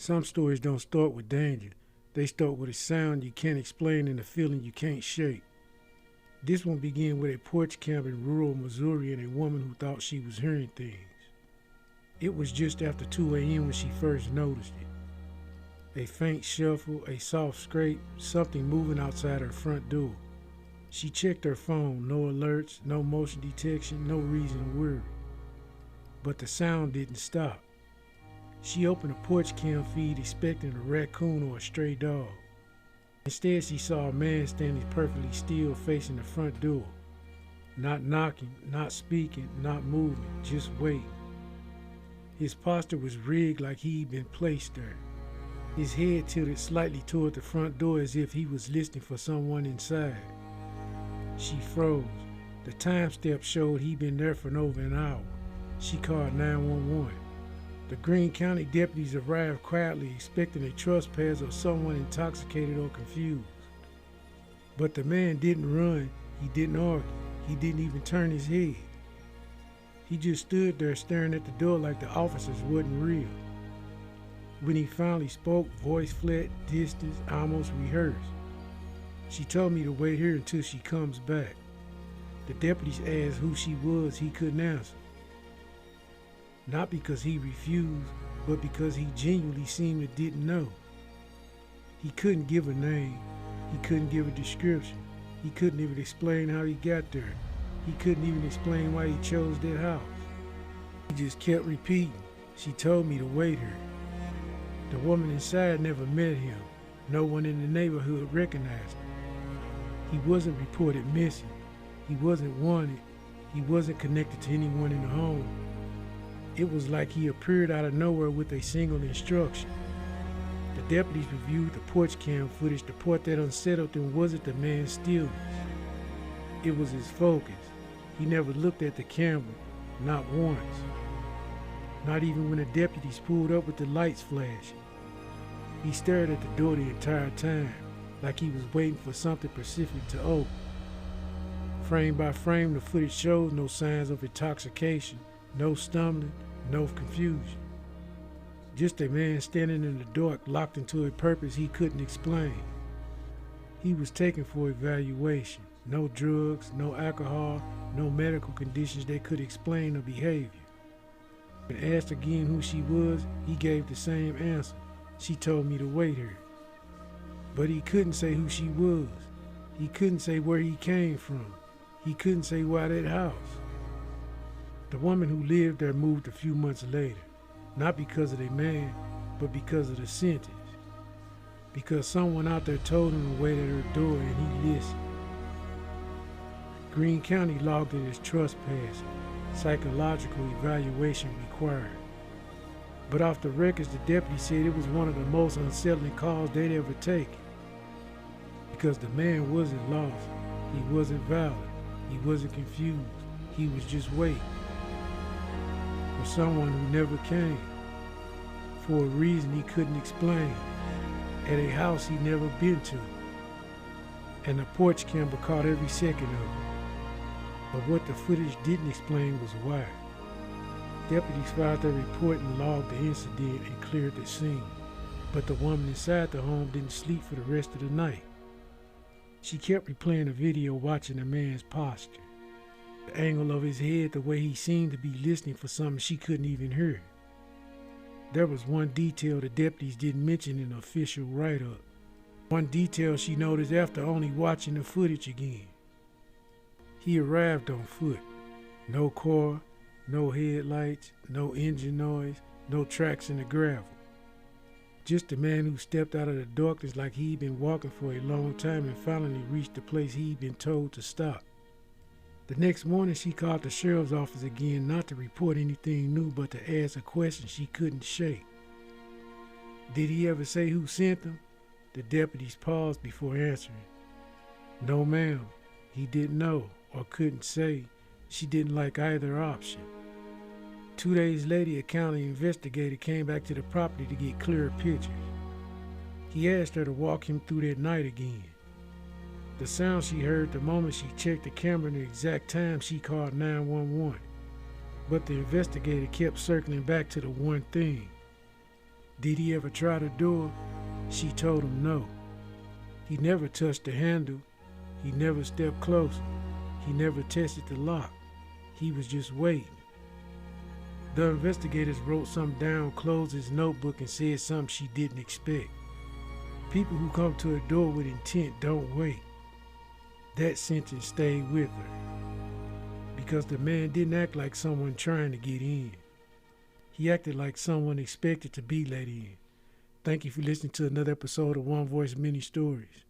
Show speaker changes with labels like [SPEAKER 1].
[SPEAKER 1] Some stories don't start with danger. They start with a sound you can't explain and a feeling you can't shake. This one began with a porch camp in rural Missouri and a woman who thought she was hearing things. It was just after 2 a.m. when she first noticed it. A faint shuffle, a soft scrape, something moving outside her front door. She checked her phone, no alerts, no motion detection, no reason to worry. But the sound didn't stop. She opened the porch cam feed expecting a raccoon or a stray dog. Instead, she saw a man standing perfectly still facing the front door. Not knocking, not speaking, not moving, just waiting. His posture was rigged like he'd been placed there. His head tilted slightly toward the front door as if he was listening for someone inside. She froze. The time step showed he'd been there for over an hour. She called 911. The Greene County deputies arrived quietly, expecting a trespass or someone intoxicated or confused. But the man didn't run, he didn't argue, he didn't even turn his head. He just stood there staring at the door like the officers wasn't real. When he finally spoke, voice flat, distance, almost rehearsed. She told me to wait here until she comes back. The deputies asked who she was, he couldn't answer. Not because he refused, but because he genuinely seemed to didn't know. He couldn't give a name. He couldn't give a description. He couldn't even explain how he got there. He couldn't even explain why he chose that house. He just kept repeating, she told me to wait here. The woman inside never met him. No one in the neighborhood recognized him. He wasn't reported missing. He wasn't wanted. He wasn't connected to anyone in the home. It was like he appeared out of nowhere with a single instruction. The deputies reviewed the porch cam footage. The part that unsettled them wasn't the man's stillness. It was his focus. He never looked at the camera, not once. Not even when the deputies pulled up with the lights flashing. He stared at the door the entire time, like he was waiting for something specific to open. Frame by frame, the footage showed no signs of intoxication, no stumbling, no confusion. Just a man standing in the dark, locked into a purpose he couldn't explain. He was taken for evaluation. No drugs, no alcohol, no medical conditions that could explain the behavior. When asked again who she was, he gave the same answer. She told me to wait here. But he couldn't say who she was. He couldn't say where he came from. He couldn't say why that house. The woman who lived there moved a few months later, not because of the man, but because of the sentence. Because someone out there told him to wait at her door and he listened. Greene County logged it as trespassing, psychological evaluation required. But off the records, the deputy said it was one of the most unsettling calls they'd ever taken. Because the man wasn't lost, he wasn't violent, he wasn't confused, he was just waiting. For someone who never came, for a reason he couldn't explain, at a house he'd never been to. And the porch camera caught every second of it. But what the footage didn't explain was why. Deputies filed their report and logged the incident and cleared the scene. But the woman inside the home didn't sleep for the rest of the night. She kept replaying the video, watching the man's posture. The angle of his head, the way he seemed to be listening for something she couldn't even hear. There was one detail the deputies didn't mention in the official write-up. One detail she noticed after only watching the footage again. He arrived on foot. No car, no headlights, no engine noise, no tracks in the gravel. Just a man who stepped out of the darkness like he'd been walking for a long time and finally reached the place he'd been told to stop. The next morning she called the sheriff's office again, not to report anything new, but to ask a question she couldn't shake. Did he ever say who sent him? The deputies paused before answering. No, ma'am. He didn't know or couldn't say. She didn't like either option. 2 days later, a county investigator came back to the property to get clearer pictures. He asked her to walk him through that night again. The sound she heard the moment she checked the camera and the exact time she called 911. But the investigator kept circling back to the one thing. Did he ever try the door? She told him no. He never touched the handle. He never stepped closer. He never tested the lock. He was just waiting. The investigators wrote something down, closed his notebook, and said something she didn't expect. People who come to a door with intent don't wait. That sentence stayed with her, because the man didn't act like someone trying to get in. He acted like someone expected to be let in. Thank you for listening to another episode of One Voice Many Stories.